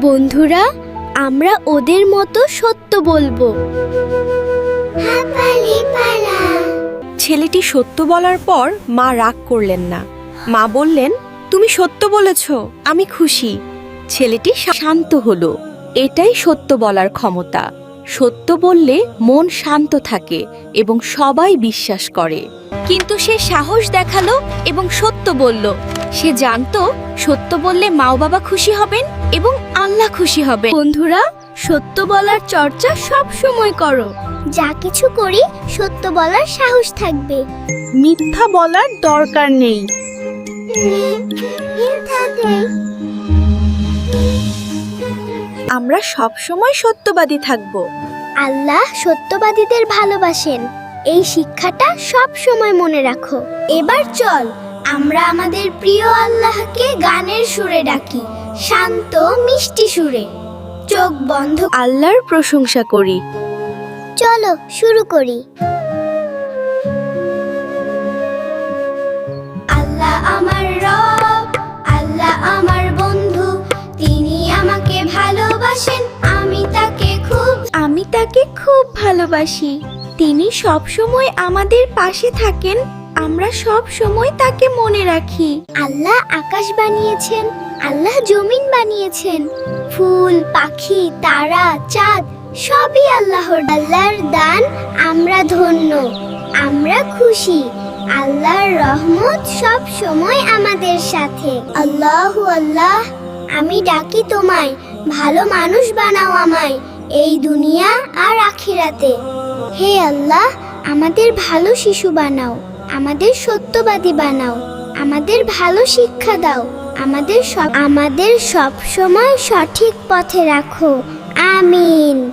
বন্ধুরা, আমরা ওদের মতো সত্য বলবো। ছেলেটি সত্য বলার পর মা রাগ করলেন না। মা বললেন, তুমি সত্য বলেছ, আমি খুশি। ছেলেটি শান্ত হলো। এটাই সত্য বলার ক্ষমতা। সত্য বললে মন শান্ত থাকে এবং সবাই বিশ্বাস করে। কিন্তু সে সাহস দেখালো এবং সত্য বলল। সে জানতো সত্য বললে মা বাবা খুশি হবেন এবং আল্লাহ খুশি হবে। বন্ধুরা, সত্য বলার চর্চা সব সময় করো। যা কিছু করি সত্য বলার সাহস থাকবে। মিথ্যা বলার দরকার নেই। আমরা সব সময় সত্যবাদী থাকব। আল্লাহ সত্যবাদীদের ভালোবাসেন। এই শিক্ষাটা সব সময় মনে রাখো। এবার চল আমরা আমাদের প্রিয় আল্লাহকে গানের সুরে ডাকি, শান্ত মিষ্টি সুরে। চোখ বন্ধ, আল্লাহর প্রশংসা করি। চলো শুরু করি। আল্লাহ আমার রব, আল্লাহ আমার বন্ধু, তিনি আমাকে ভালোবাসেন, আমি তাকে খুব ভালোবাসি। তিনি সব সময় আমাদের পাশে থাকেন, আমরা সব সময় তাকে মনে রাখি। আল্লাহ আকাশ বানিয়েছেন, আল্লাহ জমিন বানিয়েছেন, ফুল, পাখি, তারা, চাঁদ সবই আল্লাহর। আল্লাহর দান, আমরা ধন্য, আমরা খুশি। আল্লাহর রহমত সব সময় আমাদের সাথে। আল্লাহু আল্লাহ, আমি ডাকি তোমায়, ভালো মানুষ বানাও আমায়, এই দুনিয়া আর আখিরাতে। হে আল্লাহ, আমাদের ভালো শিশু বানাও, আমাদের সত্যবাদী বানাও, আমাদের ভালো শিক্ষা দাও, আমাদের সব সময় সঠিক পথে রাখো। আমিন।